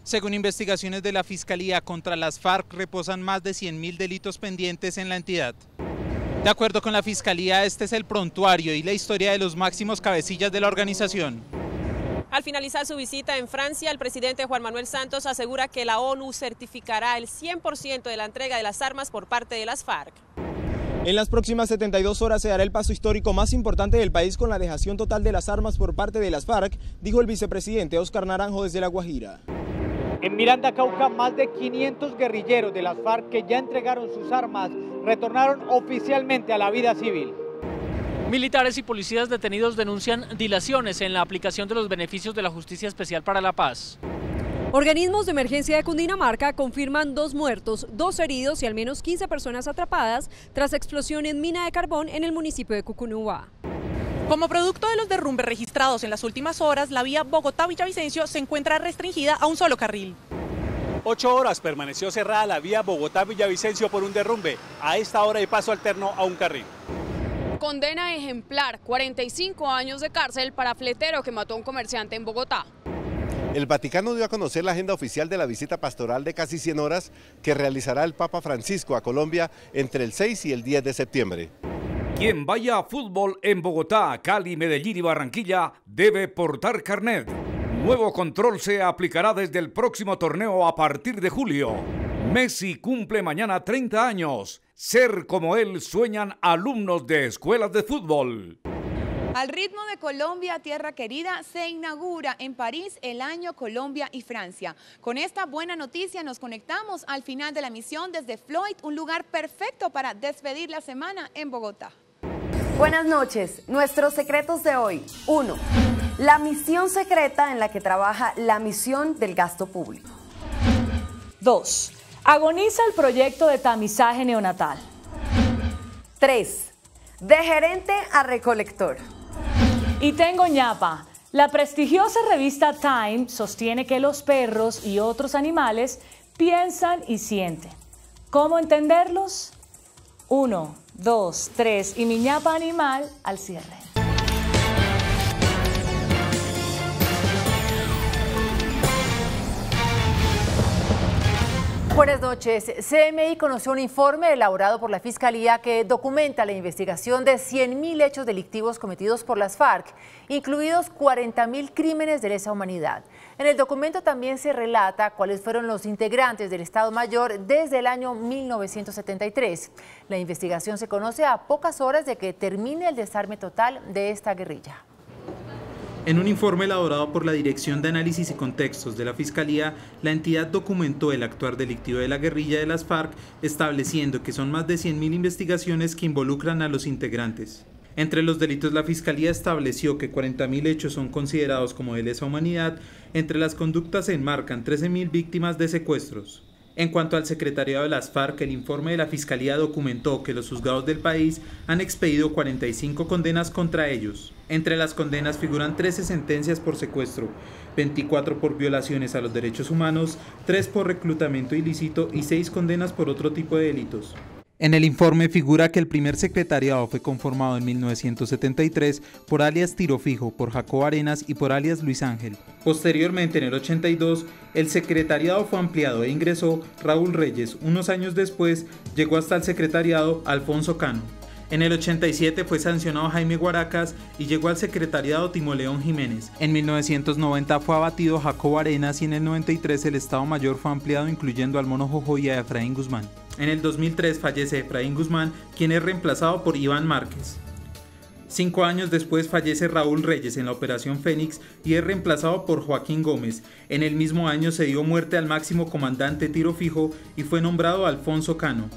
Según investigaciones de la Fiscalía, contra las FARC reposan más de 100.000 delitos pendientes en la entidad. De acuerdo con la Fiscalía, este es el prontuario y la historia de los máximos cabecillas de la organización. Al finalizar su visita en Francia, el presidente Juan Manuel Santos asegura que la ONU certificará el 100% de la entrega de las armas por parte de las FARC. En las próximas 72 horas se dará el paso histórico más importante del país con la dejación total de las armas por parte de las FARC, dijo el vicepresidente Óscar Naranjo desde La Guajira. En Miranda, Cauca, más de 500 guerrilleros de las FARC que ya entregaron sus armas retornaron oficialmente a la vida civil. Militares y policías detenidos denuncian dilaciones en la aplicación de los beneficios de la Justicia Especial para la Paz. Organismos de emergencia de Cundinamarca confirman 2 muertos, 2 heridos y al menos 15 personas atrapadas tras explosión en mina de carbón en el municipio de Cucunúa. Como producto de los derrumbes registrados en las últimas horas, la vía Bogotá-Villavicencio se encuentra restringida a un solo carril. 8 horas permaneció cerrada la vía Bogotá-Villavicencio por un derrumbe. A esta hora hay paso alterno a un carril. Condena ejemplar, 45 años de cárcel para fletero que mató a un comerciante en Bogotá. El Vaticano dio a conocer la agenda oficial de la visita pastoral de casi 100 horas que realizará el Papa Francisco a Colombia entre el 6 y el 10 de septiembre. Quien vaya a fútbol en Bogotá, Cali, Medellín y Barranquilla debe portar carnet. Nuevo control se aplicará desde el próximo torneo a partir de julio. Messi cumple mañana 30 años. Ser como él sueñan alumnos de escuelas de fútbol. Al ritmo de Colombia, tierra querida, se inaugura en París el año Colombia y Francia. Con esta buena noticia nos conectamos al final de la misión desde Floyd, un lugar perfecto para despedir la semana en Bogotá. Buenas noches. Nuestros secretos de hoy. 1. La misión secreta en la que trabaja la misión del gasto público. 2. Agoniza el proyecto de tamizaje neonatal. 3. De gerente a recolector. Y tengo ñapa. La prestigiosa revista Time sostiene que los perros y otros animales piensan y sienten. ¿Cómo entenderlos? 1, 2, 3 y mi ñapa animal al cierre. Buenas noches. CMI conoció un informe elaborado por la Fiscalía que documenta la investigación de 100.000 hechos delictivos cometidos por las FARC, incluidos 40.000 crímenes de lesa humanidad. En el documento también se relata cuáles fueron los integrantes del Estado Mayor desde el año 1973. La investigación se conoce a pocas horas de que termine el desarme total de esta guerrilla. En un informe elaborado por la Dirección de Análisis y Contextos de la Fiscalía, la entidad documentó el actuar delictivo de la guerrilla de las FARC, estableciendo que son más de 100.000 investigaciones que involucran a los integrantes. Entre los delitos, la Fiscalía estableció que 40.000 hechos son considerados como de lesa humanidad. Entre las conductas se enmarcan 13.000 víctimas de secuestros. En cuanto al secretariado de las FARC, el informe de la Fiscalía documentó que los juzgados del país han expedido 45 condenas contra ellos. Entre las condenas figuran 13 sentencias por secuestro, 24 por violaciones a los derechos humanos, 3 por reclutamiento ilícito y 6 condenas por otro tipo de delitos. En el informe figura que el primer secretariado fue conformado en 1973 por alias Tiro Fijo, por Jacob Arenas y por alias Luis Ángel. Posteriormente, en el 82, el secretariado fue ampliado e ingresó Raúl Reyes. Unos años después, llegó hasta el secretariado Alfonso Cano. En el 87 fue sancionado Jaime Guaracas y llegó al secretariado Timoleón Jiménez. En 1990 fue abatido Jacob Arenas y en el 93 el Estado Mayor fue ampliado incluyendo al Mono Jojo y a Efraín Guzmán. En el 2003 fallece Efraín Guzmán, quien es reemplazado por Iván Márquez. 5 años después fallece Raúl Reyes en la Operación Fénix y es reemplazado por Joaquín Gómez. En el mismo año se dio muerte al máximo comandante Tiro Fijo y fue nombrado Alfonso Cano.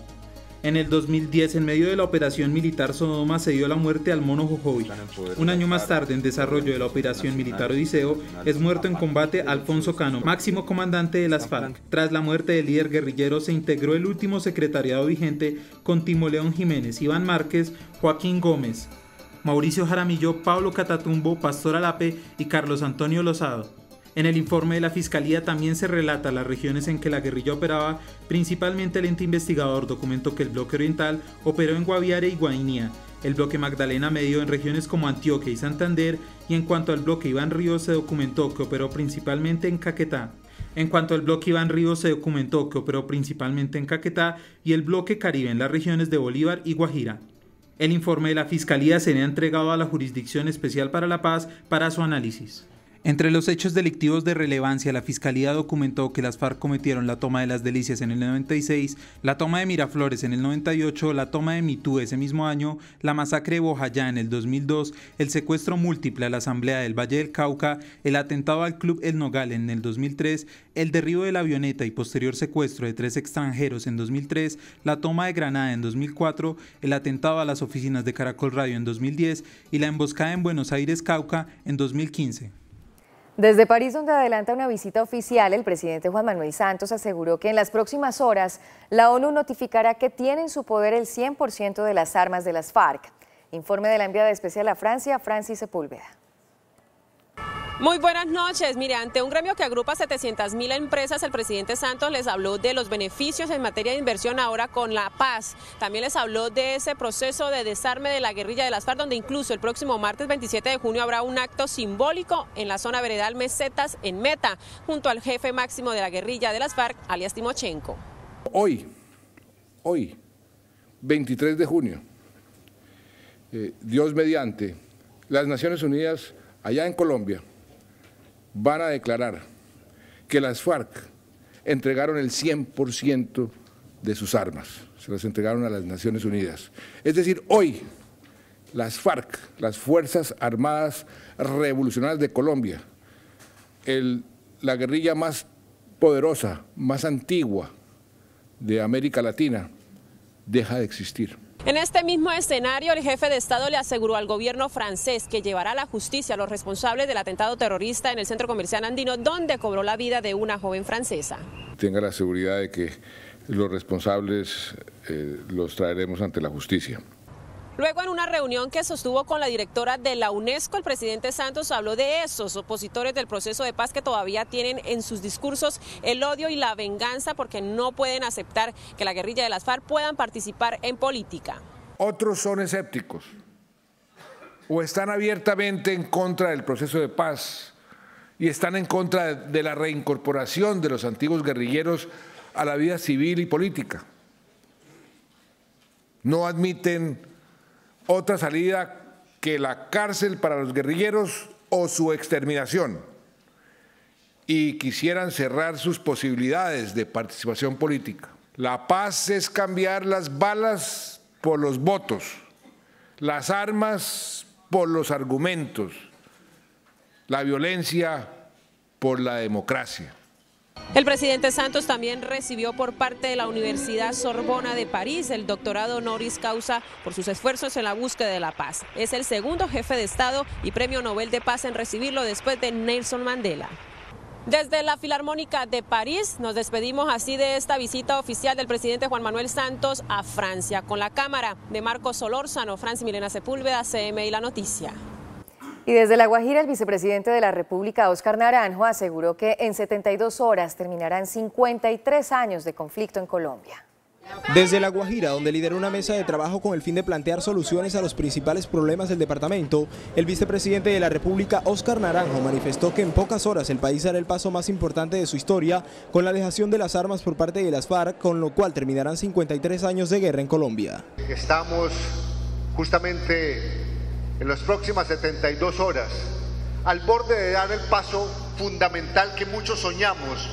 En el 2010, en medio de la operación militar Sodoma, se dio la muerte al Mono Jojoy. Un año más tarde, en desarrollo de la operación militar Odiseo, es muerto en combate Alfonso Cano, máximo comandante de las FARC. Tras la muerte del líder guerrillero, se integró el último secretariado vigente con Timoleón Jiménez, Iván Márquez, Joaquín Gómez, Mauricio Jaramillo, Pablo Catatumbo, Pastor Alape y Carlos Antonio Lozado. En el informe de la Fiscalía también se relata las regiones en que la guerrilla operaba. Principalmente el ente investigador documentó que el bloque oriental operó en Guaviare y Guainía, el bloque Magdalena Medio en regiones como Antioquia y Santander, y en cuanto al bloque Iván Ríos se documentó que operó principalmente en Caquetá. En cuanto al bloque Iván Rivos, se documentó que operó principalmente en Caquetá y el bloque Caribe en las regiones de Bolívar y Guajira. El informe de la Fiscalía sería entregado a la Jurisdicción Especial para la Paz para su análisis. Entre los hechos delictivos de relevancia, la Fiscalía documentó que las FARC cometieron la toma de Las Delicias en el 96, la toma de Miraflores en el 98, la toma de Mitú ese mismo año, la masacre de Bojayá en el 2002, el secuestro múltiple a la Asamblea del Valle del Cauca, el atentado al Club El Nogal en el 2003, el derribo de la avioneta y posterior secuestro de 3 extranjeros en 2003, la toma de Granada en 2004, el atentado a las oficinas de Caracol Radio en 2010 y la emboscada en Buenos Aires, Cauca en 2015. Desde París, donde adelanta una visita oficial, el presidente Juan Manuel Santos aseguró que en las próximas horas la ONU notificará que tiene en su poder el 100% de las armas de las FARC. Informe de la enviada especial a Francia, Francis Sepúlveda. Muy buenas noches. Mire, ante un gremio que agrupa 700.000 empresas, el presidente Santos les habló de los beneficios en materia de inversión ahora con la paz. También les habló de ese proceso de desarme de la guerrilla de las FARC, donde incluso el próximo martes 27 de junio habrá un acto simbólico en la zona veredal Mesetas en Meta, junto al jefe máximo de la guerrilla de las FARC, alias Timochenko. Hoy, 23 de junio, Dios mediante, las Naciones Unidas allá en Colombia van a declarar que las FARC entregaron el 100% de sus armas, se las entregaron a las Naciones Unidas. Es decir, hoy las FARC, las Fuerzas Armadas Revolucionarias de Colombia, la guerrilla más poderosa, más antigua de América Latina, deja de existir. En este mismo escenario, el jefe de Estado le aseguró al gobierno francés que llevará a la justicia a los responsables del atentado terrorista en el centro comercial andino, donde cobró la vida de una joven francesa. Tenga la seguridad de que los responsables los traeremos ante la justicia. Luego, en una reunión que sostuvo con la directora de la UNESCO, el presidente Santos habló de esos opositores del proceso de paz que todavía tienen en sus discursos el odio y la venganza porque no pueden aceptar que la guerrilla de las FARC puedan participar en política. Otros son escépticos o están abiertamente en contra del proceso de paz y están en contra de la reincorporación de los antiguos guerrilleros a la vida civil y política. No admiten otra salida que la cárcel para los guerrilleros o su exterminación, y quisieran cerrar sus posibilidades de participación política. La paz es cambiar las balas por los votos, las armas por los argumentos, la violencia por la democracia. El presidente Santos también recibió por parte de la Universidad Sorbona de París el doctorado honoris causa por sus esfuerzos en la búsqueda de la paz. Es el segundo jefe de Estado y Premio Nobel de Paz en recibirlo después de Nelson Mandela. Desde la Filarmónica de París nos despedimos así de esta visita oficial del presidente Juan Manuel Santos a Francia. Con la cámara de Marcos Solórzano, Francis Milena Sepúlveda, CMI La Noticia. Y desde La Guajira, el vicepresidente de la República, Óscar Naranjo, aseguró que en 72 horas terminarán 53 años de conflicto en Colombia. Desde La Guajira, donde lideró una mesa de trabajo con el fin de plantear soluciones a los principales problemas del departamento, el vicepresidente de la República, Óscar Naranjo, manifestó que en pocas horas el país hará el paso más importante de su historia con la dejación de las armas por parte de las FARC, con lo cual terminarán 53 años de guerra en Colombia. Estamos justamente en las próximas 72 horas al borde de dar el paso fundamental que muchos soñamos,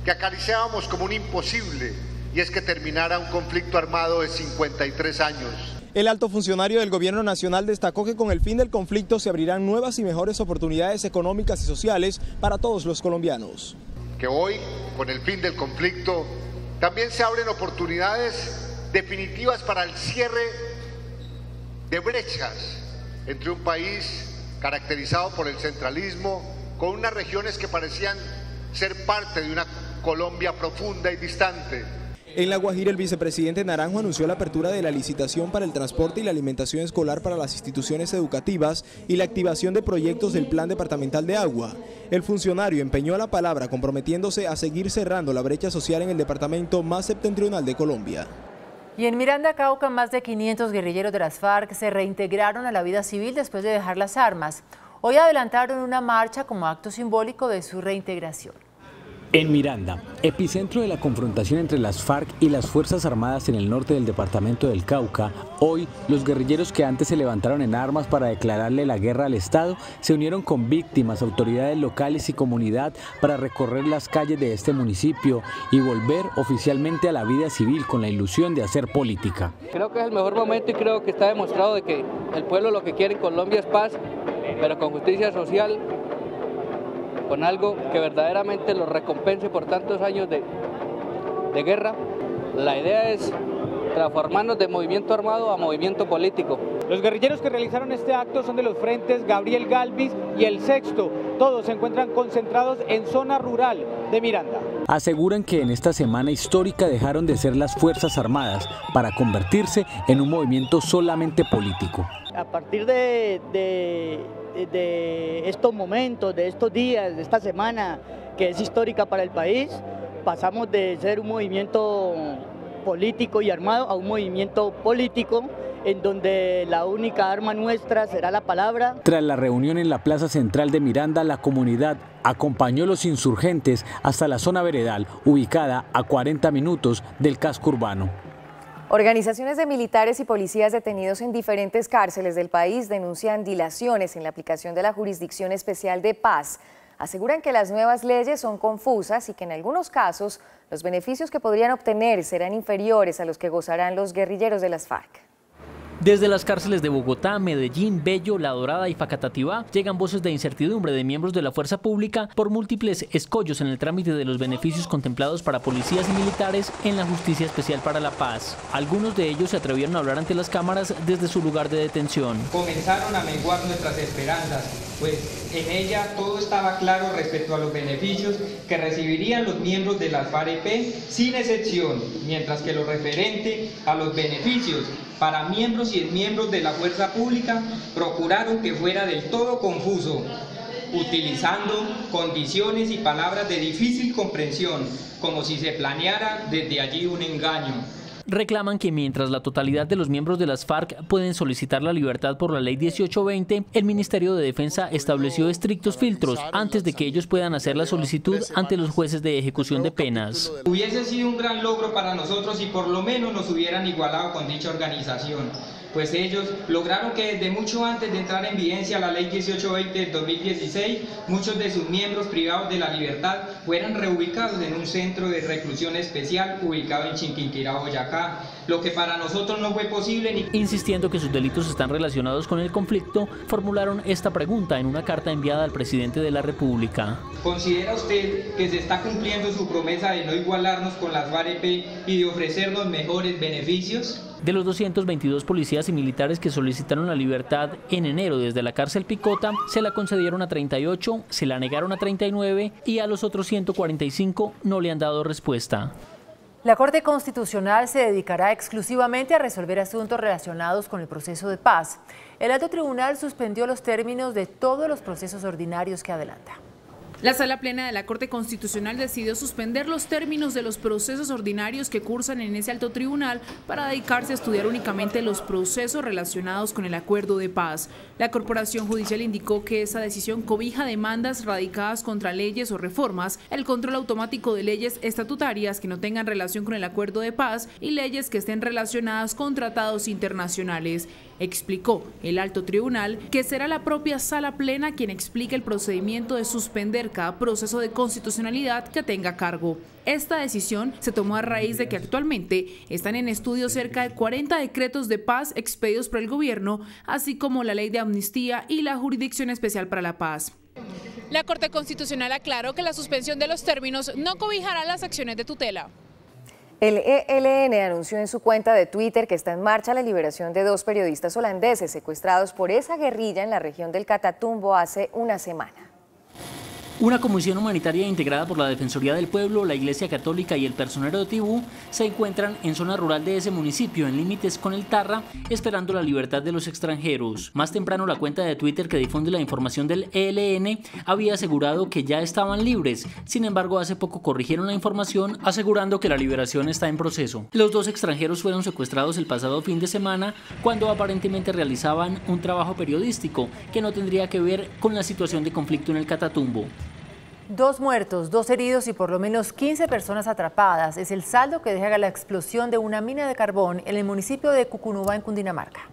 que acariciábamos como un imposible, y es que terminara un conflicto armado de 53 años. El alto funcionario del Gobierno Nacional destacó que con el fin del conflicto se abrirán nuevas y mejores oportunidades económicas y sociales para todos los colombianos. Que hoy, con el fin del conflicto, también se abren oportunidades definitivas para el cierre de brechas entre un país caracterizado por el centralismo, con unas regiones que parecían ser parte de una Colombia profunda y distante. En La Guajira, el vicepresidente Naranjo anunció la apertura de la licitación para el transporte y la alimentación escolar para las instituciones educativas y la activación de proyectos del Plan Departamental de Agua. El funcionario empeñó la palabra comprometiéndose a seguir cerrando la brecha social en el departamento más septentrional de Colombia. Y en Miranda, Cauca, más de 500 guerrilleros de las FARC se reintegraron a la vida civil después de dejar las armas. Hoy adelantaron una marcha como acto simbólico de su reintegración. En Miranda, epicentro de la confrontación entre las FARC y las Fuerzas Armadas en el norte del departamento del Cauca, hoy los guerrilleros que antes se levantaron en armas para declararle la guerra al Estado se unieron con víctimas, autoridades locales y comunidad para recorrer las calles de este municipio y volver oficialmente a la vida civil con la ilusión de hacer política. Creo que es el mejor momento y creo que está demostrado de que el pueblo lo que quiere en Colombia es paz, pero con justicia social, con algo que verdaderamente los recompense por tantos años de guerra. La idea es transformarnos de movimiento armado a movimiento político. Los guerrilleros que realizaron este acto son de los frentes Gabriel Galvis y El Sexto. Todos se encuentran concentrados en zona rural de Miranda. Aseguran que en esta semana histórica dejaron de ser las Fuerzas Armadas para convertirse en un movimiento solamente político. A partir de estos momentos, de estos días, de esta semana que es histórica para el país, pasamos de ser un movimiento político y armado a un movimiento político en donde la única arma nuestra será la palabra. Tras la reunión en la plaza central de Miranda, la comunidad acompañó a los insurgentes hasta la zona veredal, ubicada a 40 minutos del casco urbano. Organizaciones de militares y policías detenidos en diferentes cárceles del país denuncian dilaciones en la aplicación de la Jurisdicción Especial de Paz. Aseguran que las nuevas leyes son confusas y que en algunos casos los beneficios que podrían obtener serán inferiores a los que gozarán los guerrilleros de las FARC. Desde las cárceles de Bogotá, Medellín, Bello, La Dorada y Facatativá llegan voces de incertidumbre de miembros de la fuerza pública por múltiples escollos en el trámite de los beneficios contemplados para policías y militares en la Justicia Especial para la Paz. Algunos de ellos se atrevieron a hablar ante las cámaras desde su lugar de detención. Comenzaron a menguar nuestras esperanzas, pues en ella todo estaba claro respecto a los beneficios que recibirían los miembros de las FARC sin excepción, mientras que lo referente a los beneficios para miembros y exmiembros de la fuerza pública procuraron que fuera del todo confuso, utilizando condiciones y palabras de difícil comprensión, como si se planeara desde allí un engaño. Reclaman que mientras la totalidad de los miembros de las FARC pueden solicitar la libertad por la Ley 1820, el Ministerio de Defensa estableció estrictos filtros antes de que ellos puedan hacer la solicitud ante los jueces de ejecución de penas. Hubiese sido un gran logro para nosotros si por lo menos nos hubieran igualado con dicha organización, pues ellos lograron que desde mucho antes de entrar en vigencia la Ley 1820 del 2016, muchos de sus miembros privados de la libertad fueran reubicados en un centro de reclusión especial ubicado en Chiquinquirá, Boyacá, lo que para nosotros no fue posible. Insistiendo que sus delitos están relacionados con el conflicto, formularon esta pregunta en una carta enviada al presidente de la República. ¿Considera usted que se está cumpliendo su promesa de no igualarnos con las FARC y de ofrecernos mejores beneficios? De los 222 policías y militares que solicitaron la libertad en enero desde la cárcel Picota, se la concedieron a 38, se la negaron a 39 y a los otros 145 no le han dado respuesta. La Corte Constitucional se dedicará exclusivamente a resolver asuntos relacionados con el proceso de paz. El alto tribunal suspendió los términos de todos los procesos ordinarios que adelanta. La Sala Plena de la Corte Constitucional decidió suspender los términos de los procesos ordinarios que cursan en ese alto tribunal para dedicarse a estudiar únicamente los procesos relacionados con el acuerdo de paz. La Corporación Judicial indicó que esa decisión cobija demandas radicadas contra leyes o reformas, el control automático de leyes estatutarias que no tengan relación con el acuerdo de paz y leyes que estén relacionadas con tratados internacionales. Explicó el alto tribunal que será la propia Sala Plena quien explique el procedimiento de suspender cada proceso de constitucionalidad que tenga a cargo. Esta decisión se tomó a raíz de que actualmente están en estudio cerca de 40 decretos de paz expedidos por el gobierno, así como la ley de amnistía y la Jurisdicción Especial para la Paz. La Corte Constitucional aclaró que la suspensión de los términos no cobijará las acciones de tutela. El ELN anunció en su cuenta de Twitter que está en marcha la liberación de 2 periodistas holandeses secuestrados por esa guerrilla en la región del Catatumbo hace una semana. Una comisión humanitaria integrada por la Defensoría del Pueblo, la Iglesia Católica y el personero de Tibú se encuentran en zona rural de ese municipio, en límites con el Tarra, esperando la libertad de los extranjeros. Más temprano, la cuenta de Twitter que difunde la información del ELN había asegurado que ya estaban libres. Sin embargo, hace poco corrigieron la información asegurando que la liberación está en proceso. Los 2 extranjeros fueron secuestrados el pasado fin de semana cuando aparentemente realizaban un trabajo periodístico que no tendría que ver con la situación de conflicto en el Catatumbo. 2 muertos, 2 heridos y por lo menos 15 personas atrapadas es el saldo que deja la explosión de una mina de carbón en el municipio de Cucunúa, en Cundinamarca.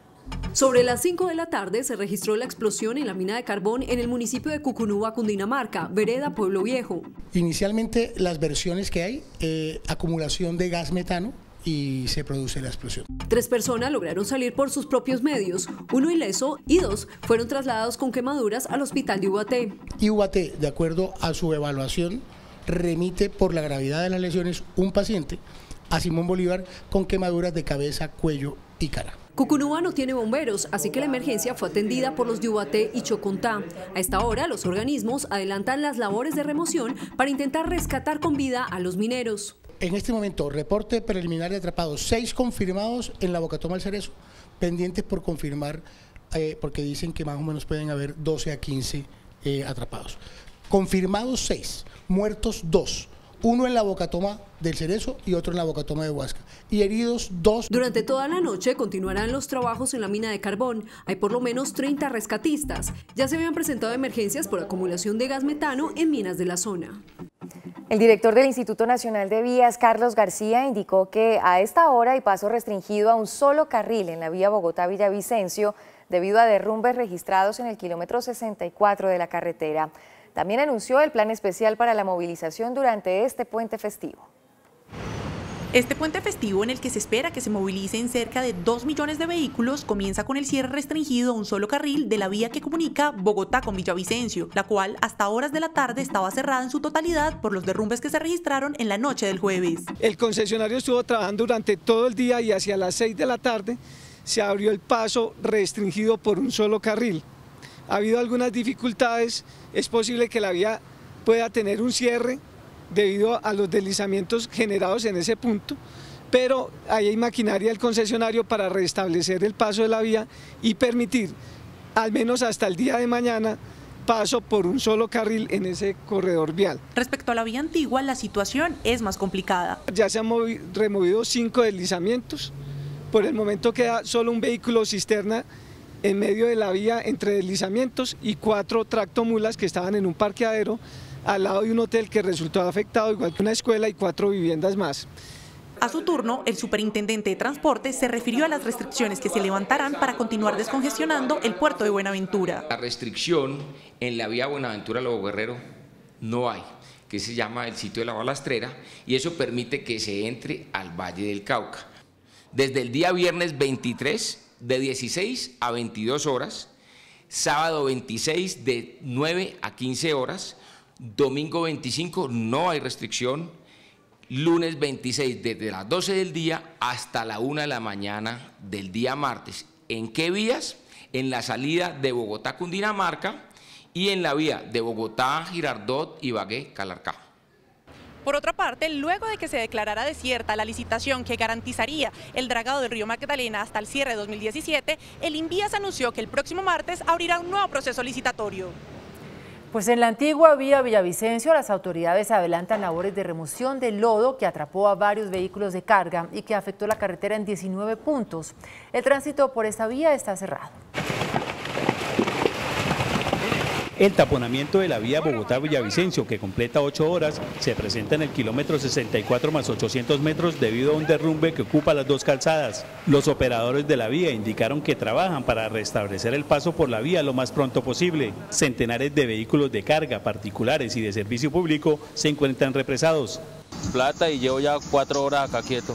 Sobre las 5 de la tarde se registró la explosión en la mina de carbón en el municipio de Cucunúa, Cundinamarca, vereda Pueblo Viejo. Inicialmente las versiones que hay, acumulación de gas metano, y se produce la explosión. 3 personas lograron salir por sus propios medios, 1 ileso y 2 fueron trasladados con quemaduras al hospital de Ubaté. Y Ubaté, de acuerdo a su evaluación, remite por la gravedad de las lesiones un paciente a Simón Bolívar con quemaduras de cabeza, cuello y cara. Cucunúa no tiene bomberos, así que la emergencia fue atendida por los de Ubaté y Chocontá. A esta hora, los organismos adelantan las labores de remoción para intentar rescatar con vida a los mineros. En este momento, reporte preliminar de atrapados, 6 confirmados en la Bocatoma del Cerezo, pendientes por confirmar, porque dicen que más o menos pueden haber 12 a 15 atrapados. Confirmados 6, muertos 2. 1 en la Bocatoma del Cerezo y otro en la Bocatoma de Huasca. Y heridos 2. Durante toda la noche continuarán los trabajos en la mina de carbón. Hay por lo menos 30 rescatistas. Ya se habían presentado emergencias por acumulación de gas metano en minas de la zona. El director del Instituto Nacional de Vías, Carlos García, indicó que a esta hora hay paso restringido a un solo carril en la vía Bogotá-Villavicencio debido a derrumbes registrados en el kilómetro 64 de la carretera. También anunció el plan especial para la movilización durante este puente festivo. Este puente festivo, en el que se espera que se movilicen cerca de 2 millones de vehículos, comienza con el cierre restringido a un solo carril de la vía que comunica Bogotá con Villavicencio, la cual hasta horas de la tarde estaba cerrada en su totalidad por los derrumbes que se registraron en la noche del jueves. El concesionario estuvo trabajando durante todo el día y hacia las 6 de la tarde se abrió el paso restringido por un solo carril. Ha habido algunas dificultades, es posible que la vía pueda tener un cierre debido a los deslizamientos generados en ese punto, pero ahí hay maquinaria del concesionario para restablecer el paso de la vía y permitir, al menos hasta el día de mañana, paso por un solo carril en ese corredor vial. Respecto a la vía antigua, la situación es más complicada. Ya se han removido 5 deslizamientos, por el momento queda solo un vehículo cisterna en medio de la vía entre deslizamientos y 4 tractomulas que estaban en un parqueadero al lado de un hotel que resultó afectado, igual que una escuela y 4 viviendas más. A su turno, el superintendente de transporte se refirió a las restricciones que se levantarán para continuar descongestionando el puerto de Buenaventura. La restricción en la vía Buenaventura-Lobo Guerrero no hay, que se llama el sitio de la balastrera, y eso permite que se entre al Valle del Cauca. Desde el día viernes 23, de 16 a 22 horas, sábado 26 de 9 a 15 horas, domingo 25 no hay restricción, lunes 26 desde las 12 del día hasta la 1 de la mañana del día martes. ¿En qué vías? En la salida de Bogotá-Cundinamarca y en la vía de Bogotá-Girardot, Ibagué-Calarcá. Por otra parte, luego de que se declarara desierta la licitación que garantizaría el dragado del río Magdalena hasta el cierre de 2017, el Invías anunció que el próximo martes abrirá un nuevo proceso licitatorio. Pues en la antigua vía Villavicencio, las autoridades adelantan labores de remoción del lodo que atrapó a varios vehículos de carga y que afectó la carretera en 19 puntos. El tránsito por esta vía está cerrado. El taponamiento de la vía Bogotá-Villavicencio, que completa 8 horas, se presenta en el kilómetro 64 más 800 metros debido a un derrumbe que ocupa las 2 calzadas. Los operadores de la vía indicaron que trabajan para restablecer el paso por la vía lo más pronto posible. Centenares de vehículos de carga, particulares y de servicio público se encuentran represados. Plata y llevo ya 4 horas acá quieto.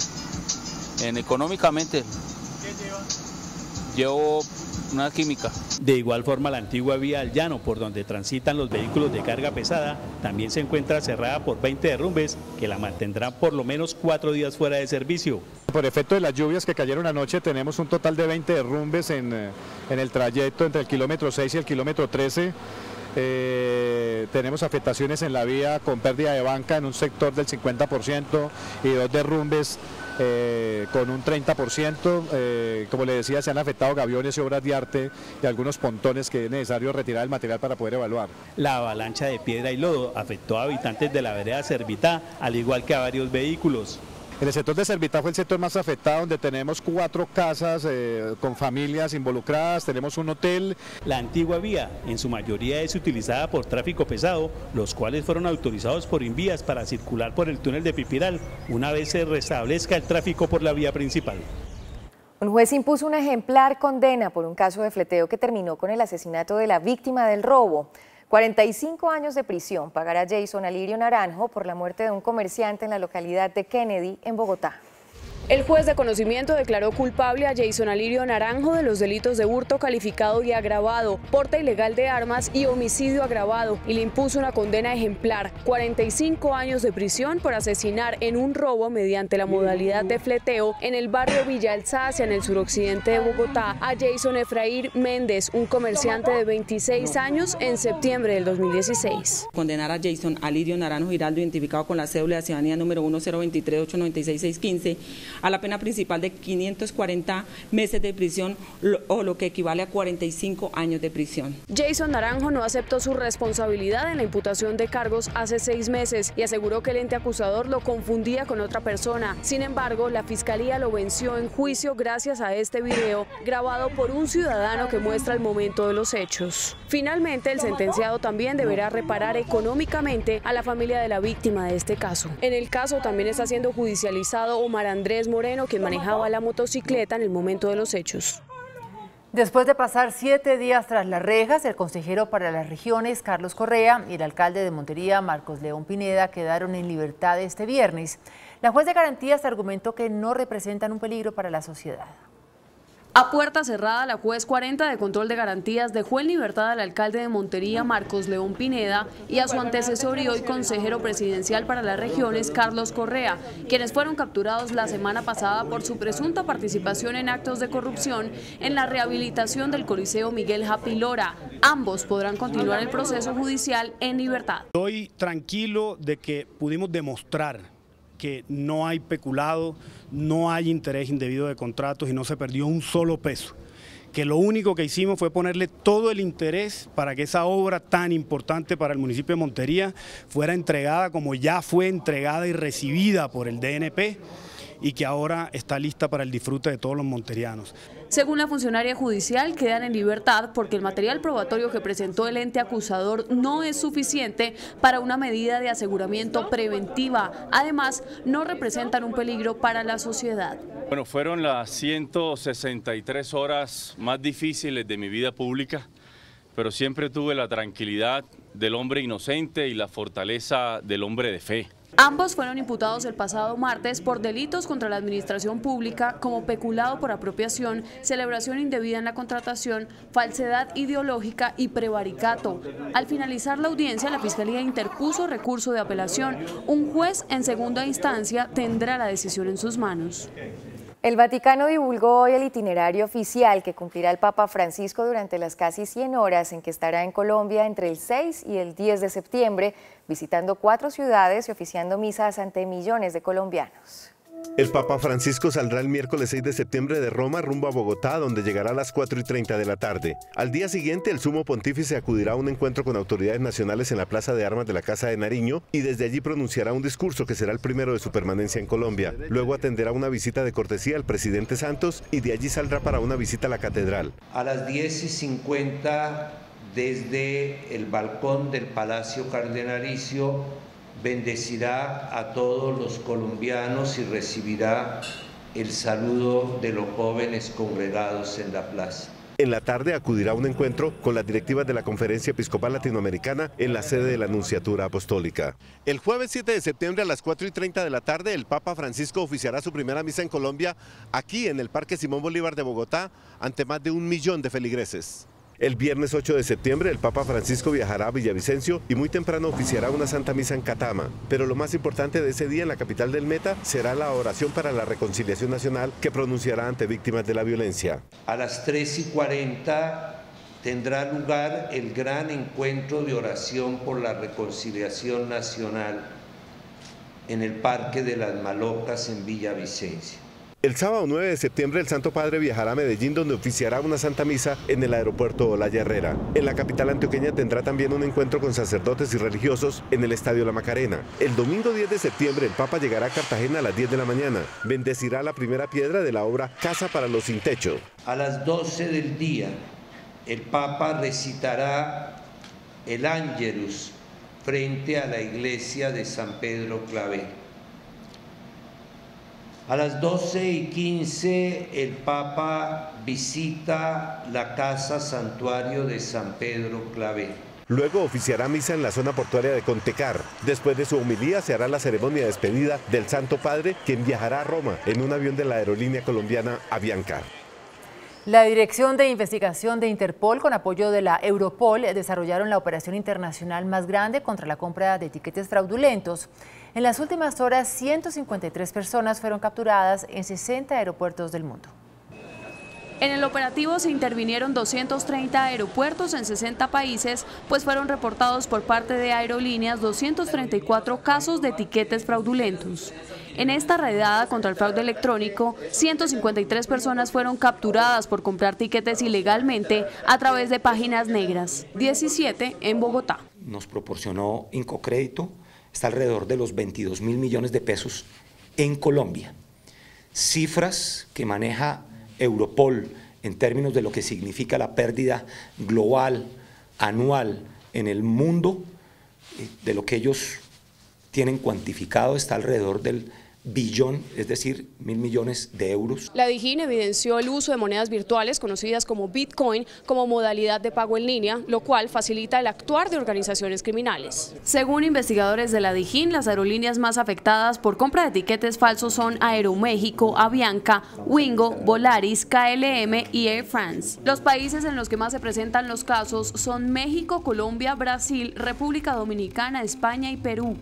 Económicamente, ¿qué lleva? Llevo una química. De igual forma, la antigua vía al llano, por donde transitan los vehículos de carga pesada, también se encuentra cerrada por 20 derrumbes que la mantendrán por lo menos 4 días fuera de servicio. Por efecto de las lluvias que cayeron anoche, tenemos un total de 20 derrumbes en el trayecto entre el kilómetro 6 y el kilómetro 13. Tenemos afectaciones en la vía con pérdida de banca en un sector del 50% y 2 derrumbes con un 30%, como le decía, se han afectado gaviones y obras de arte y algunos pontones que es necesario retirar el material para poder evaluar. La avalancha de piedra y lodo afectó a habitantes de la vereda Servitá, al igual que a varios vehículos. En el sector de Servitá fue el sector más afectado, donde tenemos 4 casas con familias involucradas, tenemos un hotel. La antigua vía en su mayoría es utilizada por tráfico pesado, los cuales fueron autorizados por Invías para circular por el túnel de Pipiral, una vez se restablezca el tráfico por la vía principal. Un juez impuso una ejemplar condena por un caso de fleteo que terminó con el asesinato de la víctima del robo. 45 años de prisión pagará Jason Alirio Naranjo por la muerte de un comerciante en la localidad de Kennedy, en Bogotá. El juez de conocimiento declaró culpable a Jason Alirio Naranjo de los delitos de hurto calificado y agravado, porte ilegal de armas y homicidio agravado, y le impuso una condena ejemplar, 45 años de prisión por asesinar en un robo mediante la modalidad de fleteo en el barrio Villa Alsacia, en el suroccidente de Bogotá, a Jason Efraín Méndez, un comerciante de 26 años, en septiembre del 2016. Condenar a Jason Alirio Naranjo Giraldo, identificado con la cédula de ciudadanía número 10238966615, a la pena principal de 540 meses de prisión o lo que equivale a 45 años de prisión. Jason Naranjo no aceptó su responsabilidad en la imputación de cargos hace 6 meses y aseguró que el ente acusador lo confundía con otra persona. Sin embargo, la Fiscalía lo venció en juicio gracias a este video grabado por un ciudadano que muestra el momento de los hechos. Finalmente, el sentenciado también deberá reparar económicamente a la familia de la víctima de este caso. En el caso también está siendo judicializado Omar Andrés Moreno, quien manejaba la motocicleta en el momento de los hechos. Después de pasar 7 días tras las rejas, el consejero para las regiones, Carlos Correa, y el alcalde de Montería, Marcos León Pineda, quedaron en libertad este viernes. La juez de garantías argumentó que no representan un peligro para la sociedad. A puerta cerrada, la juez 40 de control de garantías dejó en libertad al alcalde de Montería, Marcos León Pineda, y a su antecesor y hoy consejero presidencial para las regiones, Carlos Correa, quienes fueron capturados la semana pasada por su presunta participación en actos de corrupción en la rehabilitación del Coliseo Miguel Happy Lora. Ambos podrán continuar el proceso judicial en libertad. Estoy tranquilo de que pudimos demostrar que no hay peculado, no hay interés indebido de contratos y no se perdió un solo peso. Que lo único que hicimos fue ponerle todo el interés para que esa obra tan importante para el municipio de Montería fuera entregada como ya fue entregada y recibida por el DNP y que ahora está lista para el disfrute de todos los monterianos. Según la funcionaria judicial, quedan en libertad porque el material probatorio que presentó el ente acusador no es suficiente para una medida de aseguramiento preventiva. Además, no representan un peligro para la sociedad. Bueno, fueron las 163 horas más difíciles de mi vida pública, pero siempre tuve la tranquilidad del hombre inocente y la fortaleza del hombre de fe. Ambos fueron imputados el pasado martes por delitos contra la administración pública como peculado por apropiación, celebración indebida en la contratación, falsedad ideológica y prevaricato. Al finalizar la audiencia, la Fiscalía interpuso recurso de apelación. Un juez en segunda instancia tendrá la decisión en sus manos. El Vaticano divulgó hoy el itinerario oficial que cumplirá el Papa Francisco durante las casi 100 horas en que estará en Colombia entre el 6 y el 10 de septiembre, visitando 4 ciudades y oficiando misas ante millones de colombianos. El Papa Francisco saldrá el miércoles 6 de septiembre de Roma rumbo a Bogotá, donde llegará a las 4:30 de la tarde. Al día siguiente, el sumo pontífice acudirá a un encuentro con autoridades nacionales en la Plaza de Armas de la Casa de Nariño y desde allí pronunciará un discurso que será el primero de su permanencia en Colombia. Luego atenderá una visita de cortesía al presidente Santos y de allí saldrá para una visita a la catedral. A las 10:50, desde el balcón del Palacio Cardenalicio, bendecirá a todos los colombianos y recibirá el saludo de los jóvenes congregados en la plaza. En la tarde acudirá a un encuentro con las directivas de la Conferencia Episcopal Latinoamericana en la sede de la Nunciatura Apostólica. El jueves 7 de septiembre a las 4:30 de la tarde, el Papa Francisco oficiará su primera misa en Colombia, aquí en el Parque Simón Bolívar de Bogotá, ante más de 1 millón de feligreses. El viernes 8 de septiembre el Papa Francisco viajará a Villavicencio y muy temprano oficiará una Santa Misa en Catama. Pero lo más importante de ese día en la capital del Meta será la oración para la reconciliación nacional que pronunciará ante víctimas de la violencia. A las 3:40 tendrá lugar el gran encuentro de oración por la reconciliación nacional en el Parque de las Malocas en Villavicencio. El sábado 9 de septiembre el Santo Padre viajará a Medellín, donde oficiará una Santa Misa en el aeropuerto Olaya Herrera. En la capital antioqueña tendrá también un encuentro con sacerdotes y religiosos en el Estadio La Macarena. El domingo 10 de septiembre el Papa llegará a Cartagena a las 10 de la mañana. Bendecirá la primera piedra de la obra Casa para los Sin Techo. A las 12 del día el Papa recitará el Ángelus frente a la iglesia de San Pedro Clavé. A las 12:15 el Papa visita la casa santuario de San Pedro Clavé. Luego oficiará misa en la zona portuaria de Contecar. Después de su homilía se hará la ceremonia de despedida del Santo Padre, quien viajará a Roma en un avión de la aerolínea colombiana Avianca. La Dirección de Investigación de Interpol, con apoyo de la Europol, desarrollaron la operación internacional más grande contra la compra de tiquetes fraudulentos. En las últimas horas, 153 personas fueron capturadas en 60 aeropuertos del mundo. En el operativo se intervinieron 230 aeropuertos en 60 países, pues fueron reportados por parte de aerolíneas 234 casos de tiquetes fraudulentos. En esta redada contra el fraude electrónico, 153 personas fueron capturadas por comprar tiquetes ilegalmente a través de páginas negras, 17 en Bogotá. Nos proporcionó Incocrédito, está alrededor de los 22.000 millones de pesos en Colombia. Cifras que maneja Europol en términos de lo que significa la pérdida global, anual en el mundo, de lo que ellos tienen cuantificado está alrededor del billón, es decir, 1.000 millones de euros. La DIJÍN evidenció el uso de monedas virtuales conocidas como Bitcoin como modalidad de pago en línea, lo cual facilita el actuar de organizaciones criminales. Según investigadores de la DIJÍN, las aerolíneas más afectadas por compra de tiquetes falsos son Aeroméxico, Avianca, Wingo, Volaris, KLM y Air France. Los países en los que más se presentan los casos son México, Colombia, Brasil, República Dominicana, España y Perú.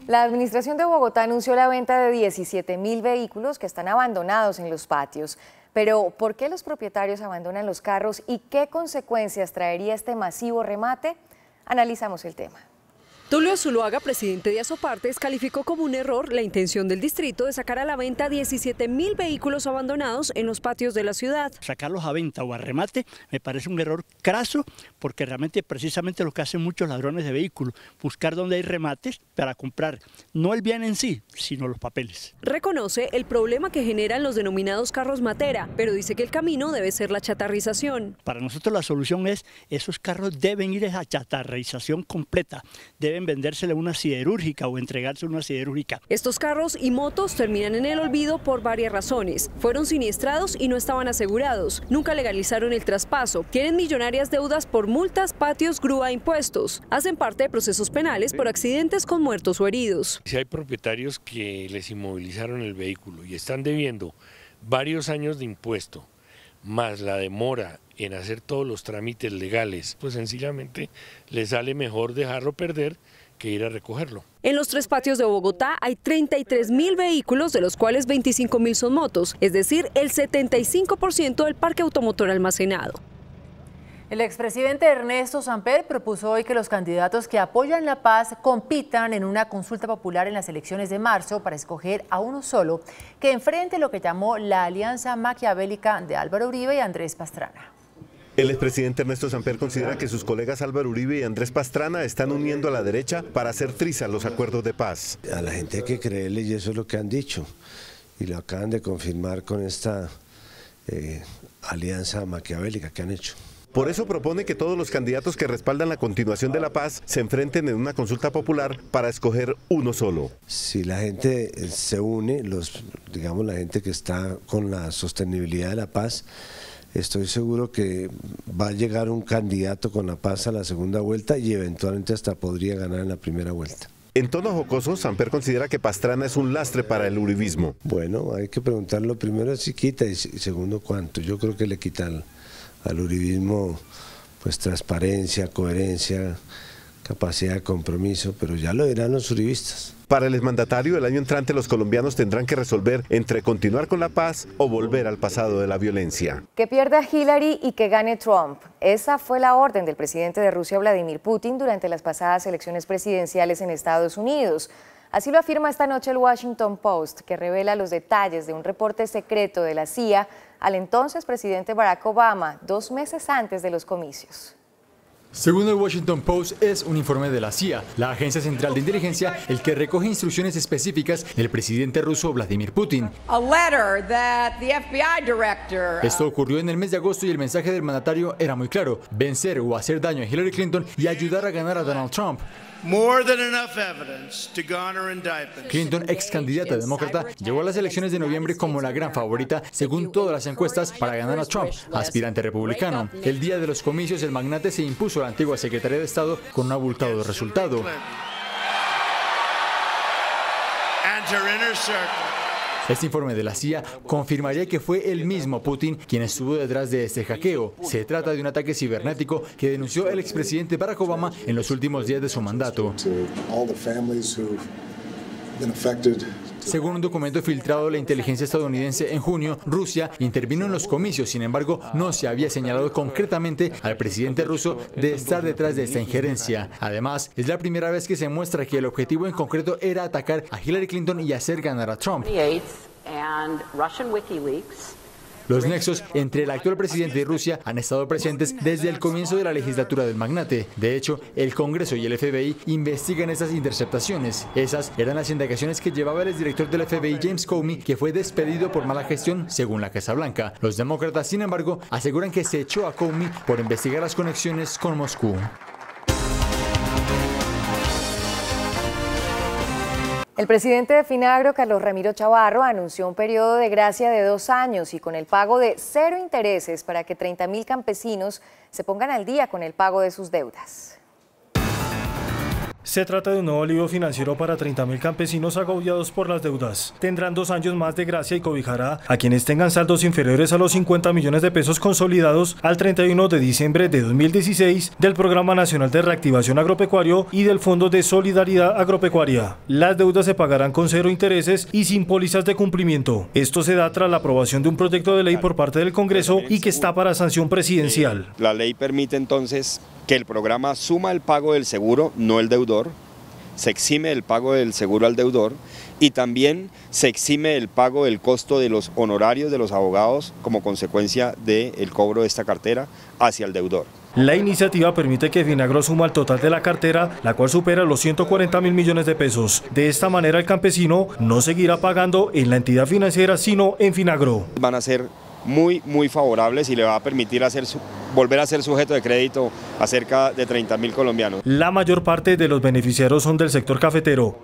La administración de Bogotá anunció la venta de 17.000 vehículos que están abandonados en los patios. Pero, ¿por qué los propietarios abandonan los carros y qué consecuencias traería este masivo remate? Analizamos el tema. Tulio Zuluaga, presidente de Asopartes, calificó como un error la intención del distrito de sacar a la venta 17.000 vehículos abandonados en los patios de la ciudad. Sacarlos a venta o a remate me parece un error craso, porque realmente precisamente lo que hacen muchos ladrones de vehículos, buscar donde hay remates para comprar no el bien en sí, sino los papeles. Reconoce el problema que generan los denominados carros matera, pero dice que el camino debe ser la chatarrización. Para nosotros la solución es, esos carros deben ir a la chatarrización completa, deben vendérsele a una siderúrgica o entregarse a una siderúrgica. Estos carros y motos terminan en el olvido por varias razones. Fueron siniestrados y no estaban asegurados. Nunca legalizaron el traspaso. Tienen millonarias deudas por multas, patios, grúa, impuestos. Hacen parte de procesos penales por accidentes con muertos o heridos. Si hay propietarios que les inmovilizaron el vehículo y están debiendo varios años de impuesto, más la demora en hacer todos los trámites legales, pues sencillamente les sale mejor dejarlo perder que ir a recogerlo. En los 3 patios de Bogotá hay 33.000 vehículos, de los cuales 25.000 son motos, es decir, el 75% del parque automotor almacenado. El expresidente Ernesto Samper propuso hoy que los candidatos que apoyan la paz compitan en una consulta popular en las elecciones de marzo para escoger a uno solo que enfrente lo que llamó la alianza maquiavélica de Álvaro Uribe y Andrés Pastrana. El expresidente Ernesto Samper considera que sus colegas Álvaro Uribe y Andrés Pastrana están uniendo a la derecha para hacer trizas los acuerdos de paz. A la gente hay que creerle y eso es lo que han dicho y lo acaban de confirmar con esta alianza maquiavélica que han hecho. Por eso propone que todos los candidatos que respaldan la continuación de la paz se enfrenten en una consulta popular para escoger uno solo. Si la gente se une, digamos la gente que está con la sostenibilidad de la paz, estoy seguro que va a llegar un candidato con la paz a la segunda vuelta y eventualmente hasta podría ganar en la primera vuelta. En tono jocoso, Samper considera que Pastrana es un lastre para el uribismo. Bueno, hay que preguntarlo primero si quita y segundo cuánto. Yo creo que le quita al uribismo pues transparencia, coherencia, capacidad de compromiso, pero ya lo dirán los uribistas. Para el exmandatario, el año entrante los colombianos tendrán que resolver entre continuar con la paz o volver al pasado de la violencia. Que pierda Hillary y que gane Trump. Esa fue la orden del presidente de Rusia, Vladimir Putin, durante las pasadas elecciones presidenciales en Estados Unidos. Así lo afirma esta noche el Washington Post, que revela los detalles de un reporte secreto de la CIA al entonces presidente Barack Obama, 2 meses antes de los comicios. Según el Washington Post, es un informe de la CIA, la Agencia Central de Inteligencia, el que recoge instrucciones específicas del presidente ruso Vladimir Putin. Esto ocurrió en el mes de agosto y el mensaje del mandatario era muy claro: vencer o hacer daño a Hillary Clinton y ayudar a ganar a Donald Trump. Clinton, ex candidata demócrata, llegó a las elecciones de noviembre como la gran favorita, según todas las encuestas, para ganar a Trump, aspirante republicano. El día de los comicios, el magnate se impuso a la antigua secretaria de Estado con un abultado resultado. Este informe de la CIA confirmaría que fue el mismo Putin quien estuvo detrás de este hackeo. Se trata de un ataque cibernético que denunció el expresidente Barack Obama en los últimos días de su mandato. Según un documento filtrado de la inteligencia estadounidense en junio, Rusia intervino en los comicios. Sin embargo, no se había señalado concretamente al presidente ruso de estar detrás de esta injerencia. Además, es la primera vez que se muestra que el objetivo en concreto era atacar a Hillary Clinton y hacer ganar a Trump. Los nexos entre el actual presidente y Rusia han estado presentes desde el comienzo de la legislatura del magnate. De hecho, el Congreso y el FBI investigan estas interceptaciones. Esas eran las indagaciones que llevaba el exdirector del FBI, James Comey, que fue despedido por mala gestión, según la Casa Blanca. Los demócratas, sin embargo, aseguran que se echó a Comey por investigar las conexiones con Moscú. El presidente de Finagro, Carlos Ramiro Chavarro, anunció un periodo de gracia de 2 años y con el pago de 0 intereses para que 30.000 campesinos se pongan al día con el pago de sus deudas. Se trata de un nuevo alivio financiero para 30.000 campesinos agobiados por las deudas. Tendrán 2 años más de gracia y cobijará a quienes tengan saldos inferiores a los 50 millones de pesos consolidados al 31 de diciembre de 2016 del Programa Nacional de Reactivación Agropecuario y del Fondo de Solidaridad Agropecuaria. Las deudas se pagarán con 0 intereses y sin pólizas de cumplimiento. Esto se da tras la aprobación de un proyecto de ley por parte del Congreso y que está para sanción presidencial. La ley permite entonces que el programa suma el pago del seguro, no el deudor, se exime el pago del seguro al deudor y también se exime el pago del costo de los honorarios de los abogados como consecuencia del cobro de esta cartera hacia el deudor. La iniciativa permite que Finagro suma al total de la cartera, la cual supera los 140.000 millones de pesos. De esta manera el campesino no seguirá pagando en la entidad financiera, sino en Finagro. Van a ser muy favorables y le va a permitir volver a ser sujeto de crédito a cerca de 30.000 colombianos. La mayor parte de los beneficiarios son del sector cafetero.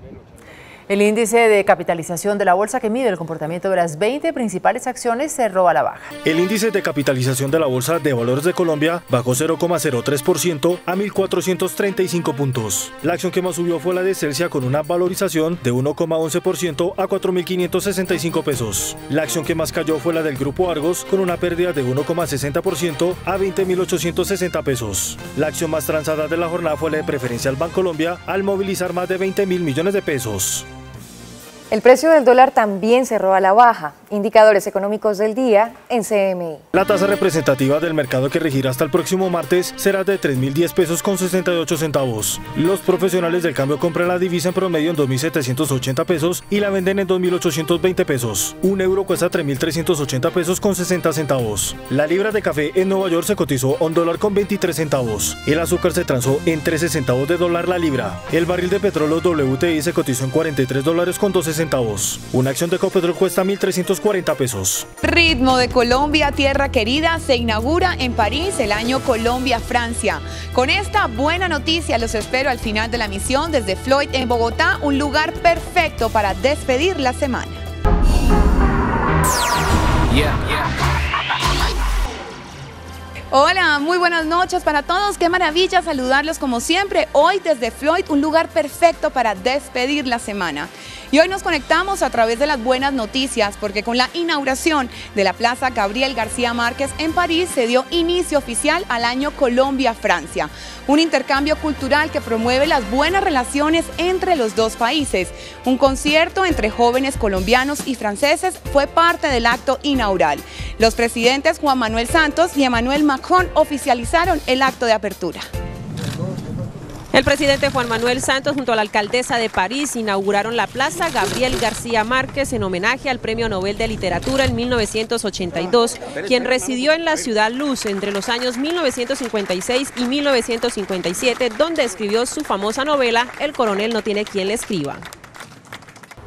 El índice de capitalización de la bolsa, que mide el comportamiento de las 20 principales acciones, cerró a la baja. El índice de capitalización de la Bolsa de Valores de Colombia bajó 0,03% a 1.435 puntos. La acción que más subió fue la de Celsia, con una valorización de 1,11% a 4.565 pesos. La acción que más cayó fue la del Grupo Argos, con una pérdida de 1,60% a 20.860 pesos. La acción más transada de la jornada fue la de Preferencial Bancolombia, al movilizar más de 20.000 millones de pesos. El precio del dólar también cerró a la baja. Indicadores económicos del día en CMI. La tasa representativa del mercado que regirá hasta el próximo martes será de 3.010 pesos con 68 centavos. Los profesionales del cambio compran la divisa en promedio en 2.780 pesos y la venden en 2.820 pesos. Un euro cuesta 3.380 pesos con 60 centavos. La libra de café en Nueva York se cotizó a $1 con 23 centavos. El azúcar se transó en 13 centavos de dólar la libra. El barril de petróleo WTI se cotizó en $43 con 12 centavos. Una acción de Ecopetrol cuesta 1.340 pesos. Ritmo de Colombia, tierra querida, se inaugura en París el año Colombia-Francia. Con esta buena noticia los espero al final de la misión desde Floyd en Bogotá, un lugar perfecto para despedir la semana. Hola, muy buenas noches para todos, qué maravilla saludarlos como siempre, hoy desde Floyd, un lugar perfecto para despedir la semana. Y hoy nos conectamos a través de las buenas noticias porque con la inauguración de la Plaza Gabriel García Márquez en París se dio inicio oficial al año Colombia-Francia, un intercambio cultural que promueve las buenas relaciones entre los dos países. Un concierto entre jóvenes colombianos y franceses fue parte del acto inaugural. Los presidentes Juan Manuel Santos y Emmanuel Macron oficializaron el acto de apertura. El presidente Juan Manuel Santos junto a la alcaldesa de París inauguraron la Plaza Gabriel García Márquez en homenaje al Premio Nobel de Literatura en 1982, quien residió en la Ciudad Luz entre los años 1956 y 1957, donde escribió su famosa novela El coronel no tiene quien le escriba.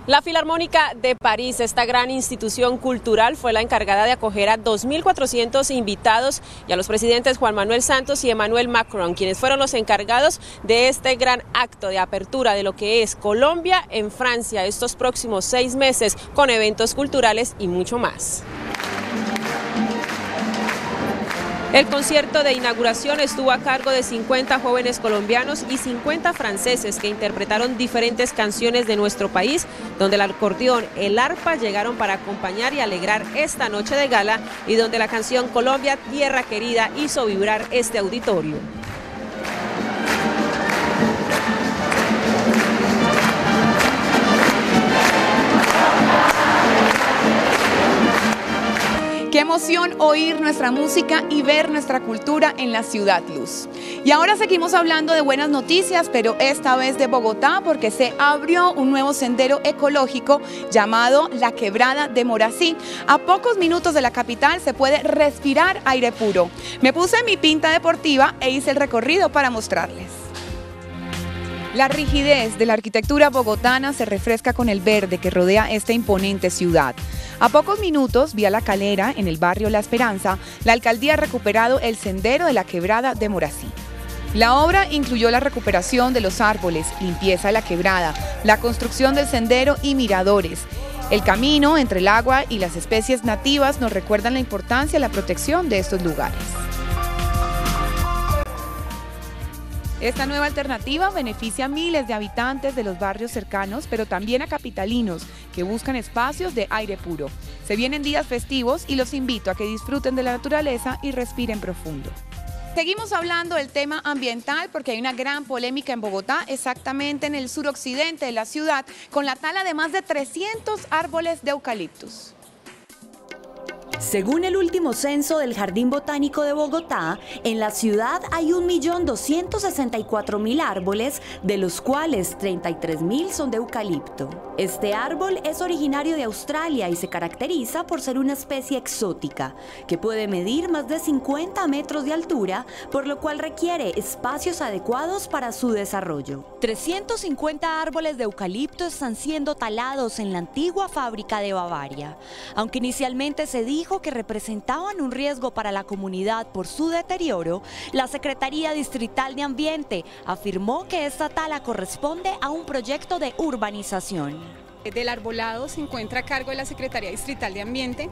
La Filarmónica de París, esta gran institución cultural, fue la encargada de acoger a 2.400 invitados y a los presidentes Juan Manuel Santos y Emmanuel Macron, quienes fueron los encargados de este gran acto de apertura de lo que es Colombia en Francia estos próximos 6 meses, con eventos culturales y mucho más. El concierto de inauguración estuvo a cargo de 50 jóvenes colombianos y 50 franceses que interpretaron diferentes canciones de nuestro país, donde el acordeón, el arpa llegaron para acompañar y alegrar esta noche de gala y donde la canción Colombia, Tierra Querida hizo vibrar este auditorio. Qué emoción oír nuestra música y ver nuestra cultura en la Ciudad Luz. Y ahora seguimos hablando de buenas noticias, pero esta vez de Bogotá, porque se abrió un nuevo sendero ecológico llamado La Quebrada de Morací. A pocos minutos de la capital se puede respirar aire puro. Me puse mi pinta deportiva e hice el recorrido para mostrarles. La rigidez de la arquitectura bogotana se refresca con el verde que rodea esta imponente ciudad. A pocos minutos, vía La Calera, en el barrio La Esperanza, la alcaldía ha recuperado el sendero de la Quebrada de Morací. La obra incluyó la recuperación de los árboles, limpieza de la quebrada, la construcción del sendero y miradores. El camino entre el agua y las especies nativas nos recuerdan la importancia de la protección de estos lugares. Esta nueva alternativa beneficia a miles de habitantes de los barrios cercanos, pero también a capitalinos que buscan espacios de aire puro. Se vienen días festivos y los invito a que disfruten de la naturaleza y respiren profundo. Seguimos hablando del tema ambiental porque hay una gran polémica en Bogotá, exactamente en el suroccidente de la ciudad, con la tala de más de 300 árboles de eucaliptus. Según el último censo del Jardín Botánico de Bogotá, en la ciudad hay 1.264.000 árboles, de los cuales 33.000 son de eucalipto. Este árbol es originario de Australia y se caracteriza por ser una especie exótica, que puede medir más de 50 metros de altura, por lo cual requiere espacios adecuados para su desarrollo. 350 árboles de eucalipto están siendo talados en la antigua fábrica de Bavaria, aunque inicialmente se dijo que representaban un riesgo para la comunidad por su deterioro. La Secretaría Distrital de Ambiente afirmó que esta tala corresponde a un proyecto de urbanización. Del arbolado se encuentra a cargo de la Secretaría Distrital de Ambiente.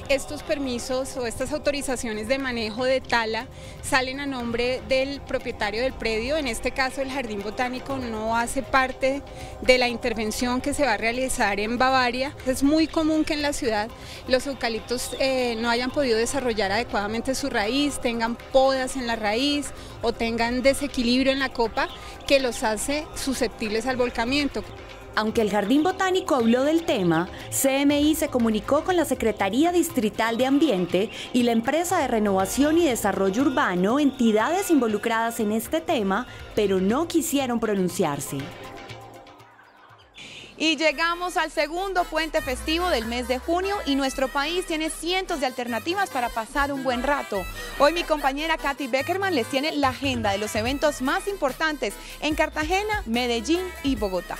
Estos permisos o estas autorizaciones de manejo de tala salen a nombre del propietario del predio. En este caso el Jardín Botánico no hace parte de la intervención que se va a realizar en Bavaria. Es muy común que en la ciudad los eucaliptos no hayan podido desarrollar adecuadamente su raíz, tengan podas en la raíz o tengan desequilibrio en la copa que los hace susceptibles al volcamiento. Aunque el Jardín Botánico habló del tema, CMI se comunicó con la Secretaría Distrital de Ambiente y la empresa de Renovación y Desarrollo Urbano, entidades involucradas en este tema, pero no quisieron pronunciarse. Y llegamos al segundo puente festivo del mes de junio y nuestro país tiene cientos de alternativas para pasar un buen rato. Hoy mi compañera Katy Beckerman les tiene la agenda de los eventos más importantes en Cartagena, Medellín y Bogotá.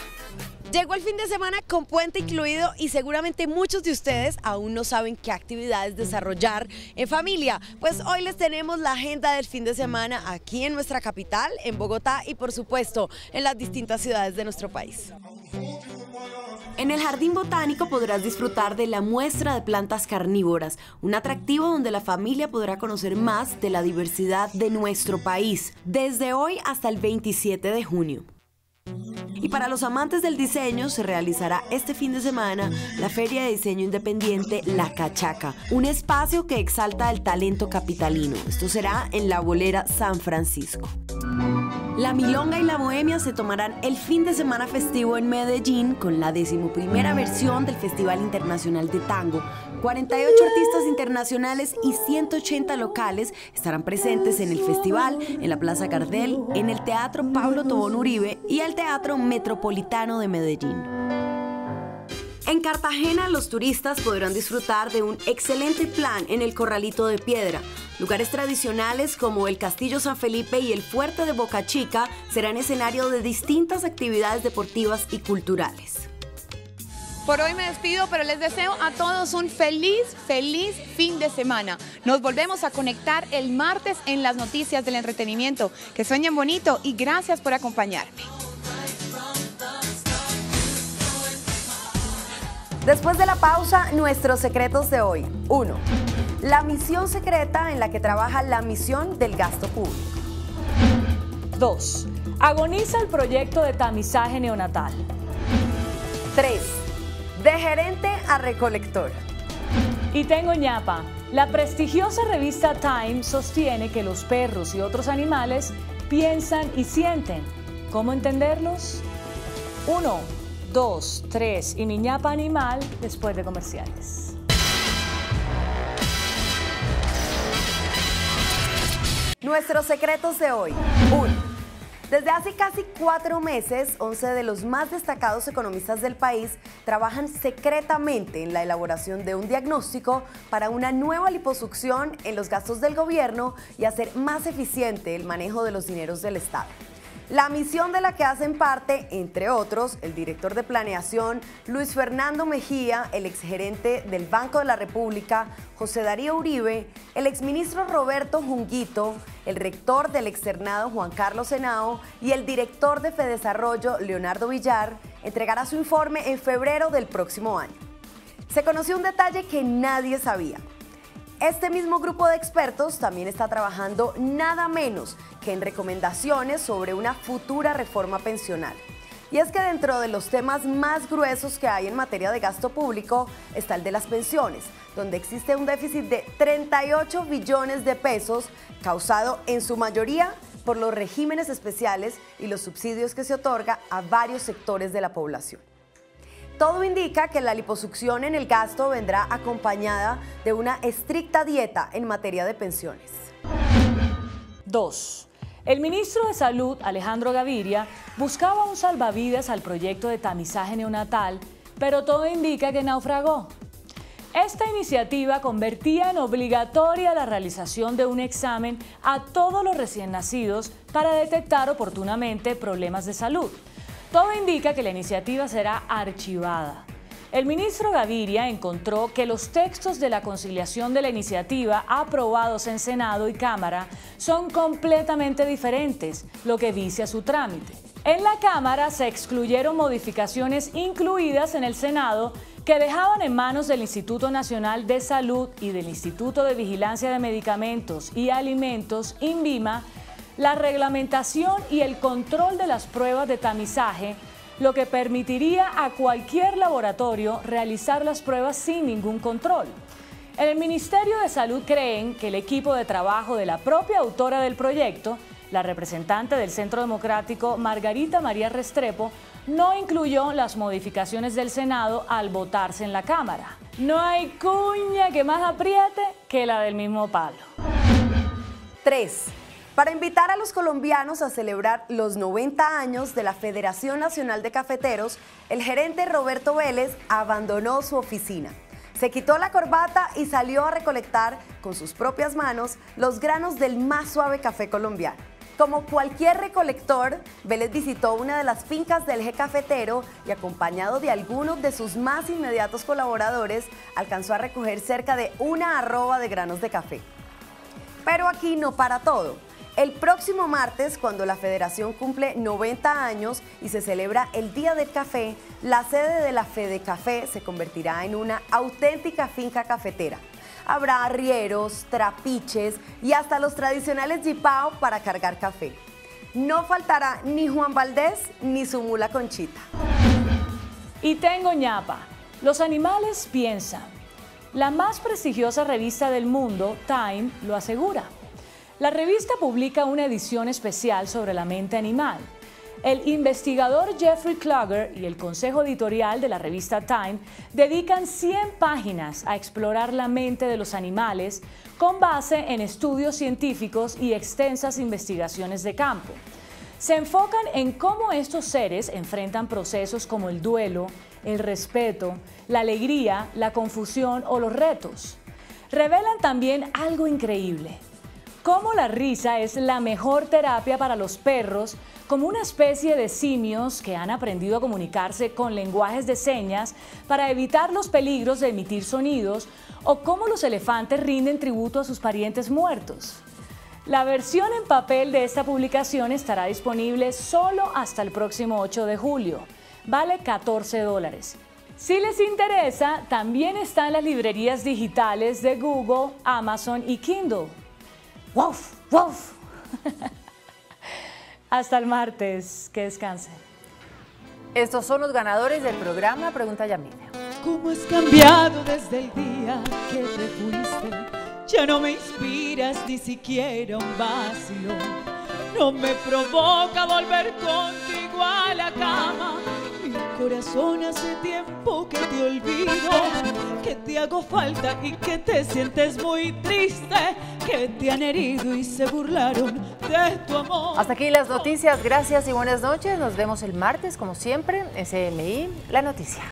Llegó el fin de semana con puente incluido y seguramente muchos de ustedes aún no saben qué actividades desarrollar en familia. Pues hoy les tenemos la agenda del fin de semana aquí en nuestra capital, en Bogotá y por supuesto en las distintas ciudades de nuestro país. En el Jardín Botánico podrás disfrutar de la muestra de plantas carnívoras, un atractivo donde la familia podrá conocer más de la diversidad de nuestro país, desde hoy hasta el 27 de junio. Y para los amantes del diseño se realizará este fin de semana la Feria de Diseño Independiente La Cachaca, un espacio que exalta el talento capitalino. Esto será en la Bolera San Francisco. La Milonga y la Bohemia se tomarán el fin de semana festivo en Medellín con la 11ª versión del Festival Internacional de Tango. 48 artistas internacionales y 180 locales estarán presentes en el festival, en la Plaza Gardel, en el Teatro Pablo Tobón Uribe y el Teatro Metropolitano de Medellín. En Cartagena, los turistas podrán disfrutar de un excelente plan en el Corralito de Piedra. Lugares tradicionales como el Castillo San Felipe y el Fuerte de Boca Chica serán escenario de distintas actividades deportivas y culturales. Por hoy me despido, pero les deseo a todos un feliz fin de semana. Nos volvemos a conectar el martes en las noticias del entretenimiento. Que sueñen bonito y gracias por acompañarme. Después de la pausa, nuestros secretos de hoy. 1. La misión secreta en la que trabaja la misión del gasto público. 2. Agoniza el proyecto de tamizaje neonatal. 3. De gerente a recolector. Y tengo ñapa. La prestigiosa revista Time sostiene que los perros y otros animales piensan y sienten. ¿Cómo entenderlos? 1, 2, 3 y mi ñapa animal después de comerciales. Nuestros secretos de hoy. 1. Desde hace casi 4 meses, 11 de los más destacados economistas del país trabajan secretamente en la elaboración de un diagnóstico para una nueva liposucción en los gastos del gobierno y hacer más eficiente el manejo de los dineros del Estado. La misión de la que hacen parte, entre otros, el director de planeación Luis Fernando Mejía, el exgerente del Banco de la República José Darío Uribe, el exministro Roberto Junguito, el rector del externado Juan Carlos Henao y el director de Fedesarrollo Leonardo Villar, entregará su informe en febrero del próximo año. Se conoció un detalle que nadie sabía. Este mismo grupo de expertos también está trabajando nada menos que en recomendaciones sobre una futura reforma pensional. Y es que dentro de los temas más gruesos que hay en materia de gasto público está el de las pensiones, donde existe un déficit de 38 billones de pesos, causado en su mayoría por los regímenes especiales y los subsidios que se otorga a varios sectores de la población. Todo indica que la liposucción en el gasto vendrá acompañada de una estricta dieta en materia de pensiones. 2. El ministro de Salud, Alejandro Gaviria, buscaba un salvavidas al proyecto de tamizaje neonatal, pero todo indica que naufragó. Esta iniciativa convertía en obligatoria la realización de un examen a todos los recién nacidos para detectar oportunamente problemas de salud. Todo indica que la iniciativa será archivada. El ministro Gaviria encontró que los textos de la conciliación de la iniciativa aprobados en Senado y Cámara son completamente diferentes, lo que vicia su trámite. En la Cámara se excluyeron modificaciones incluidas en el Senado que dejaban en manos del Instituto Nacional de Salud y del Instituto de Vigilancia de Medicamentos y Alimentos, INVIMA, la reglamentación y el control de las pruebas de tamizaje, lo que permitiría a cualquier laboratorio realizar las pruebas sin ningún control. En el Ministerio de Salud creen que el equipo de trabajo de la propia autora del proyecto, la representante del Centro Democrático Margarita María Restrepo, no incluyó las modificaciones del Senado al votarse en la Cámara. No hay cuña que más apriete que la del mismo palo. 3. Para invitar a los colombianos a celebrar los 90 años de la Federación Nacional de Cafeteros, el gerente Roberto Vélez abandonó su oficina. Se quitó la corbata y salió a recolectar con sus propias manos los granos del más suave café colombiano. Como cualquier recolector, Vélez visitó una de las fincas del eje cafetero y, acompañado de algunos de sus más inmediatos colaboradores, alcanzó a recoger cerca de 1 arroba de granos de café. Pero aquí no para todo. El próximo martes, cuando la Federación cumple 90 años y se celebra el Día del Café, la sede de la Fedecafé se convertirá en una auténtica finca cafetera. Habrá arrieros, trapiches y hasta los tradicionales jipao para cargar café. No faltará ni Juan Valdés ni su mula Conchita. Y tengo ñapa. Los animales piensan. La más prestigiosa revista del mundo, Time, lo asegura. La revista publica una edición especial sobre la mente animal. El investigador Jeffrey Kluger y el consejo editorial de la revista Time dedican 100 páginas a explorar la mente de los animales con base en estudios científicos y extensas investigaciones de campo. Se enfocan en cómo estos seres enfrentan procesos como el duelo, el respeto, la alegría, la confusión o los retos. Revelan también algo increíble: cómo la risa es la mejor terapia para los perros, como una especie de simios que han aprendido a comunicarse con lenguajes de señas para evitar los peligros de emitir sonidos, o cómo los elefantes rinden tributo a sus parientes muertos. La versión en papel de esta publicación estará disponible solo hasta el próximo 8 de julio. Vale $14. Si les interesa, también está en las librerías digitales de Google, Amazon y Kindle. ¡Woof! ¡Woof! Hasta el martes. Que descansen. Estos son los ganadores del programa Pregunta Yamile. ¿Cómo has cambiado desde el día que te fuiste? Ya no me inspiras ni siquiera un vacilo. No me provoca volver contigo a la cama. Mi corazón hace tiempo que te olvido, que te hago falta y que te sientes muy triste, que te han herido y se burlaron de tu amor. Hasta aquí las noticias. Gracias y buenas noches. Nos vemos el martes, como siempre, en CMI, La Noticia.